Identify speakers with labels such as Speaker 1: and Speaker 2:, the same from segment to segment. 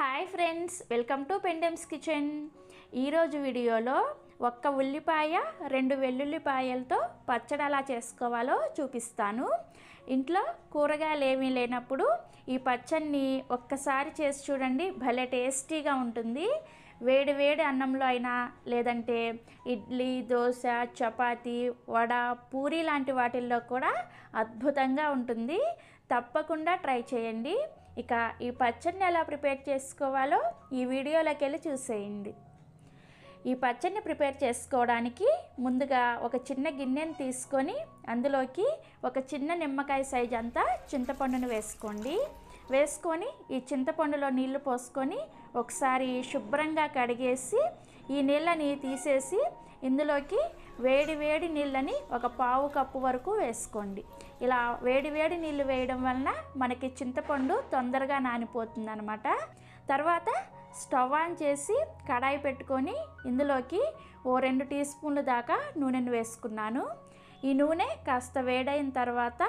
Speaker 1: Hi friends, welcome to Pendems kitchen. ఈరోజు వీడియోలో ఒక్క ఉల్లిపాయ 2 వెల్లుల్లిపాయలతో పచ్చడి ఎలా చేసుకోవాలో చూపిస్తాను. ఇంట్లో కూరగాయలు ఏమీ లేనప్పుడు ఈ పచ్చడిని ఒక్కసారి చేసి చూడండి, భలే టేస్టీగా ఉంటుంది. వేడి వేడి అన్నంలో అయినా, లేదంటే ఇడ్లీ, దోశ, చపాతీ, వడ, పూరీ లాంటి వాటిల్లో కూడా అద్భుతంగా ఉంటుంది. తప్పకుండా ట్రై చేయండి. ఇక ఈ పచ్చడిని ఎలా ప్రిపేర్ చేసుకోవాలో ఈ వీడియోలోకి వెళ్ళి చూసేయండి. ఈ పచ్చడిని ప్రిపేర్ చేసుకోవడానికి ముందుగా ఒక చిన్న గిన్నెని తీసుకొని అందులోకి ఒక చిన్న నిమ్మకాయ సైజ్ అంతా చింతపండును వేసుకొని ఈ చింతపండులో నీళ్లు పోసుకొని ఒకసారి శుభ్రంగా కడిగేసి ఈ నీళ్ళని తీసేసి ఇందులోకి వేడి వేడి నీళ్ళని ఒక పావు కప్పు వరకు వేసుకోండి. ఇలా వేడి వేడి నీళ్ళు వేయడం వలన మనకి చింతపండు తొందరగా నానిపోతుంది అన్నమాట. తర్వాత స్టవ్ ఆన్ చేసి కడాయి పెట్టుకొని ఇందులోకి 2 టీ స్పూన్ల దాకా నూనెను వేసుకున్నాను. ఈ నూనె కాస్త వేడైన తర్వాత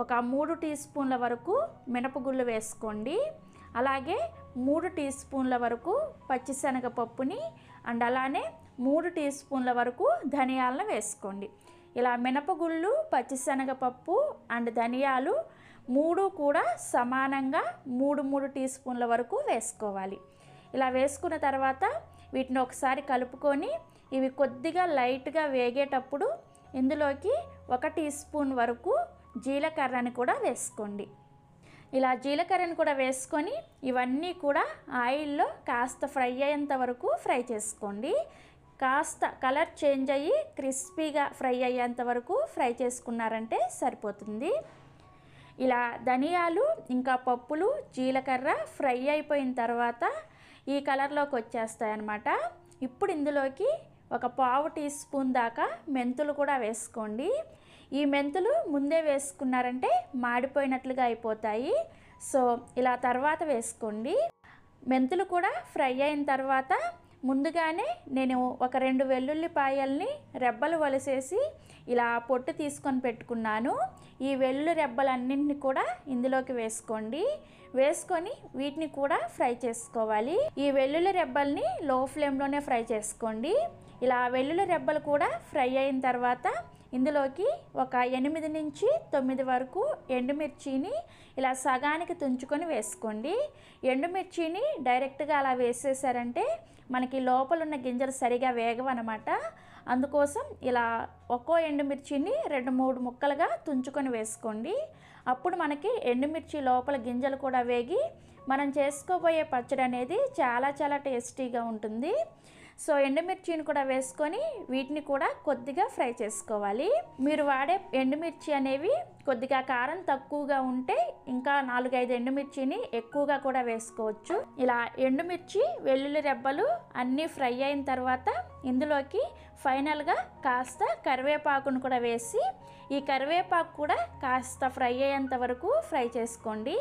Speaker 1: ఒక 3 టీ స్పూన్ల వరకు మినపగుళ్ళు వేసుకోండి. అలాగే 3 టీ స్పూన్ల వరకు పచ్చిశనగపప్పుని అండ్ అలానే 3 టీ స్పూన్ల వరకు ధనియాలను వేసుకోండి. ఇలా మినపగుళ్ళు, పచ్చిశనగపప్పు అండ్ ధనియాలు 3 కూడా సమానంగా 3 టీ స్పూన్ల వరకు వేసుకోవాలి. ఇలా వేసుకున్న తర్వాత వీటిని ఒకసారి కలుపుకొని ఇవి కొద్దిగా లైట్గా వేగేటప్పుడు ఇందులోకి 1 టీ స్పూన్ వరకు జీలకర్రని కూడా వేసుకోండి. ఇలా జీలకర్రని కూడా వేసుకొని ఇవన్నీ కూడా ఆయిల్లో కాస్త ఫ్రై అయ్యేంత వరకు ఫ్రై చేసుకోండి. కాస్త కలర్ చేంజ్ అయ్యి క్రిస్పీగా ఫ్రై అయ్యేంత వరకు ఫ్రై చేసుకున్నారంటే సరిపోతుంది. ఇలా ధనియాలు ఇంకా పప్పులు, జీలకర్ర ఫ్రై అయిపోయిన తర్వాత ఈ కలర్లోకి వచ్చేస్తాయన్నమాట. ఇప్పుడు ఇందులోకి ఒక పావు టీ స్పూన్ దాకా మెంతులు కూడా వేసుకోండి. ఈ మెంతులు ముందే వేసుకున్నారంటే మాడిపోయినట్లుగా అయిపోతాయి. సో ఇలా తర్వాత వేసుకోండి. మెంతులు కూడా ఫ్రై అయిన తర్వాత ముందుగానే నేను ఒక 2 వెల్లుల్లిపాయల్ని రెబ్బలు వలిసేసి ఇలా పొట్టు తీసుకొని పెట్టుకున్నాను. ఈ వెల్లుల్లి రెబ్బలన్నింటినీ కూడా ఇందులోకి వేసుకొని వీటిని కూడా ఫ్రై చేసుకోవాలి. ఈ వెల్లుల్లి రెబ్బల్ని లో ఫ్లేమ్లోనే ఫ్రై చేసుకోండి. ఇలా వెల్లుల్లి రెబ్బలు కూడా ఫ్రై అయిన తర్వాత ఇందులోకి ఒక 8 నుంచి 9 వరకు ఎండుమిర్చిని ఇలా సగానికి తుంచుకొని వేసుకోండి. ఎండుమిర్చిని డైరెక్ట్గా అలా వేసేసారంటే మనకి లోపల ఉన్న గింజలు సరిగా వేగవన్నమాట. అందుకోసం ఇలా ఒక్కో ఎండుమిర్చిని 2-3 ముక్కలుగా తుంచుకొని వేసుకోండి. అప్పుడు మనకి ఎండుమిర్చి లోపల గింజలు కూడా వేగి మనం చేసుకోబోయే పచ్చడి అనేది చాలా చాలా టేస్టీగా ఉంటుంది. సో ఎండుమిర్చిని కూడా వేసుకొని వీటిని కూడా కొద్దిగా ఫ్రై చేసుకోవాలి. మీరు వాడే ఎండుమిర్చి అనేవి కొద్దిగా కారం తక్కువగా ఉంటే ఇంకా 4-5 ఎండుమిర్చిని ఎక్కువగా కూడా వేసుకోవచ్చు. ఇలా ఎండుమిర్చి, వెల్లుల్లి రెబ్బలు అన్నీ ఫ్రై అయిన తర్వాత ఇందులోకి ఫైనల్గా కాస్త కరివేపాకును కూడా వేసి ఈ కరివేపాకు కూడా కాస్త ఫ్రై అయ్యేంత వరకు ఫ్రై చేసుకోండి.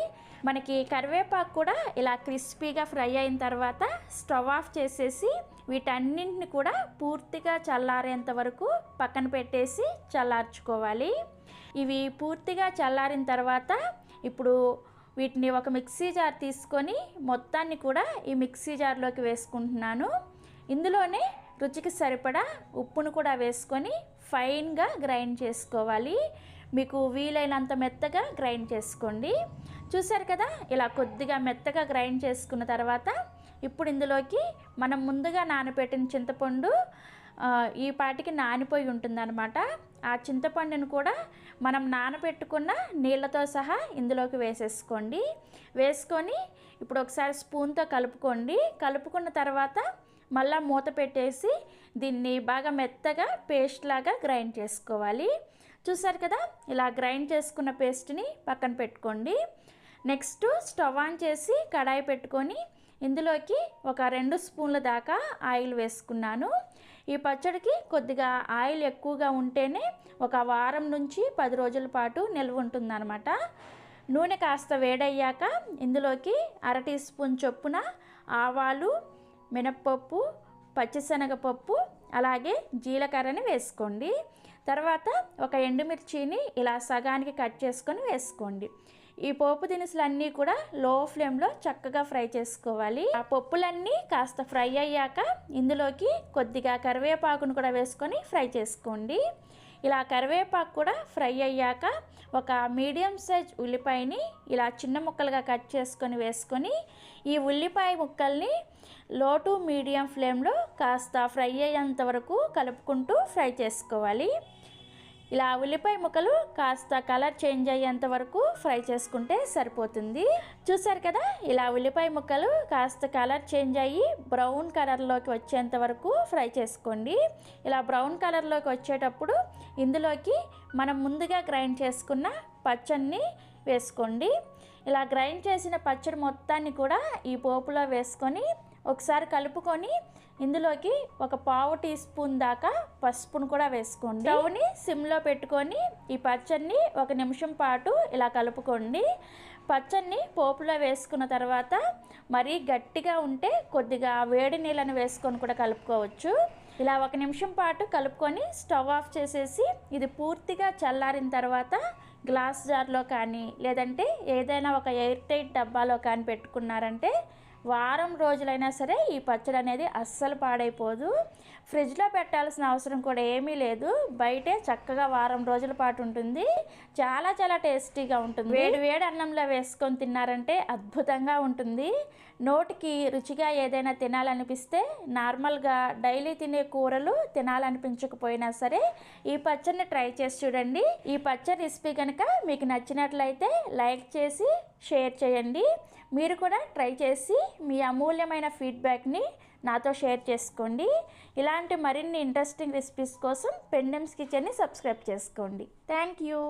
Speaker 1: మనకి కరివేపాకు కూడా ఇలా క్రిస్పీగా ఫ్రై అయిన తర్వాత స్టవ్ ఆఫ్ చేసేసి వీటన్నింటిని కూడా పూర్తిగా చల్లారేంత వరకు పక్కన పెట్టేసి చల్లార్చుకోవాలి. ఇవి పూర్తిగా చల్లారిన తర్వాత ఇప్పుడు వీటిని ఒక మిక్సీ జార్ తీసుకొని మొత్తాన్ని కూడా ఈ మిక్సీ జార్లోకి వేసుకుంటున్నాను. ఇందులోనే రుచికి సరిపడా ఉప్పును కూడా వేసుకొని ఫైన్గా గ్రైండ్ చేసుకోవాలి. మీకు వీలైనంత మెత్తగా గ్రైండ్ చేసుకోండి. చూసారు కదా, ఇలా కొద్దిగా మెత్తగా గ్రైండ్ చేసుకున్న తర్వాత ఇప్పుడు ఇందులోకి మనం ముందుగా నానబెట్టిన చింతపండు ఈ పాటికి నానిపోయి ఉంటుందన్నమాట. ఆ చింతపండును కూడా మనం నానబెట్టుకున్న నీళ్ళతో సహా ఇందులోకి వేసుకొని ఇప్పుడు ఒకసారి స్పూన్తో కలుపుకున్న తర్వాత మళ్ళీ మూత పెట్టేసి దీన్ని బాగా మెత్తగా పేస్ట్ లాగా గ్రైండ్ చేసుకోవాలి. చూసారు కదా, ఇలా గ్రైండ్ చేసుకున్న పేస్ట్ని పక్కన పెట్టుకోండి. నెక్స్ట్ స్టవ్ ఆన్ చేసి కడాయి పెట్టుకొని ఇందులోకి ఒక 2 స్పూన్ల దాకా ఆయిల్ వేసుకున్నాను. ఈ పచ్చడికి కొద్దిగా ఆయిల్ ఎక్కువగా ఉంటేనే ఒక వారం నుంచి 10 రోజుల పాటు నిల్వ ఉంటుందన్నమాట. నూనె కాస్త వేడయ్యాక ఇందులోకి 1/2 టీ స్పూన్ చొప్పున ఆవాలు, మినప్పప్పు, పచ్చిశనగపప్పు అలాగే జీలకర్రని వేసుకోండి. తర్వాత ఒక ఎండుమిర్చిని ఇలా సగానికి కట్ చేసుకొని వేసుకోండి. ఈ పోపు దినుసులన్నీ కూడా లో ఫ్లేమ్లో చక్కగా ఫ్రై చేసుకోవాలి. ఆ పప్పులన్నీ కాస్త ఫ్రై అయ్యాక ఇందులోకి కొద్దిగా కరివేపాకును కూడా వేసుకొని ఫ్రై చేసుకోండి. ఇలా కరివేపాకు కూడా ఫ్రై అయ్యాక ఒక మీడియం సైజ్ ఉల్లిపాయని ఇలా చిన్న ముక్కలుగా కట్ చేసుకొని వేసుకొని ఈ ఉల్లిపాయ ముక్కల్ని లో టు మీడియం ఫ్లేమ్లో కాస్త ఫ్రై అయ్యేంత వరకు కలుపుకుంటూ ఫ్రై చేసుకోవాలి. ఇలా ఉల్లిపాయ ముక్కలు కాస్త కలర్ చేంజ్ అయ్యేంత వరకు ఫ్రై చేసుకుంటే సరిపోతుంది. చూసారు కదా, ఇలా ఉల్లిపాయ ముక్కలు కాస్త కలర్ చేంజ్ అయ్యి బ్రౌన్ కలర్లోకి వచ్చేంత వరకు ఫ్రై చేసుకోండి. ఇలా బ్రౌన్ కలర్లోకి వచ్చేటప్పుడు ఇందులోకి మనం ముందుగా గ్రైండ్ చేసుకున్న పచ్చడిని వేసుకోండి. ఇలా గ్రైండ్ చేసిన పచ్చడి మొత్తాన్ని కూడా ఈ పోపులో వేసుకొని ఒకసారి కలుపుకొని ఇందులోకి ఒక పావు టీ స్పూన్ దాకా పసుపును కూడా వేసుకోండి. స్టవ్ని సిమ్లో పెట్టుకొని ఈ పచ్చడిని 1 నిమిషం పాటు ఇలా కలుపుకోండి. పచ్చడిని పోపులో వేసుకున్న తర్వాత మరీ గట్టిగా ఉంటే కొద్దిగా వేడి నీళ్ళని వేసుకొని కూడా కలుపుకోవచ్చు. ఇలా 1 నిమిషం పాటు కలుపుకొని స్టవ్ ఆఫ్ చేసేసి ఇది పూర్తిగా చల్లారిన తర్వాత గ్లాస్ జార్లో కానీ లేదంటే ఏదైనా ఒక ఎయిర్ టైట్ డబ్బాలో కానీ పెట్టుకున్నారంటే వారం రోజులైనా సరే ఈ పచ్చడి అనేది అస్సలు పాడైపోదు. ఫ్రిడ్జ్లో పెట్టాల్సిన అవసరం కూడా ఏమీ లేదు. బయటే చక్కగా వారం రోజుల పాటు ఉంటుంది. చాలా చాలా టేస్టీగా ఉంటుంది. వేడి వేడి అన్నంలో వేసుకొని తిన్నారంటే అద్భుతంగా ఉంటుంది. నోటికి రుచిగా ఏదైనా తినాలనిపిస్తే నార్మల్గా డైలీ తినే కూరలు తినాలనిపించకపోయినా సరే ఈ పచ్చడిని ట్రై చేసి చూడండి. ఈ పచ్చడి రెసిపీ కనుక మీకు నచ్చినట్లయితే లైక్ చేసి షేర్ చేయండి. మీరు కూడా ట్రై చేసి మీ అమూల్యమైన ఫీడ్బ్యాక్ని నాతో షేర్ చేసుకోండి. ఇలాంటి మరిన్ని ఇంట్రెస్టింగ్ రెసిపీస్ కోసం పెండెమ్స్ కిచెన్ని సబ్స్క్రైబ్ చేసుకోండి. Thank you.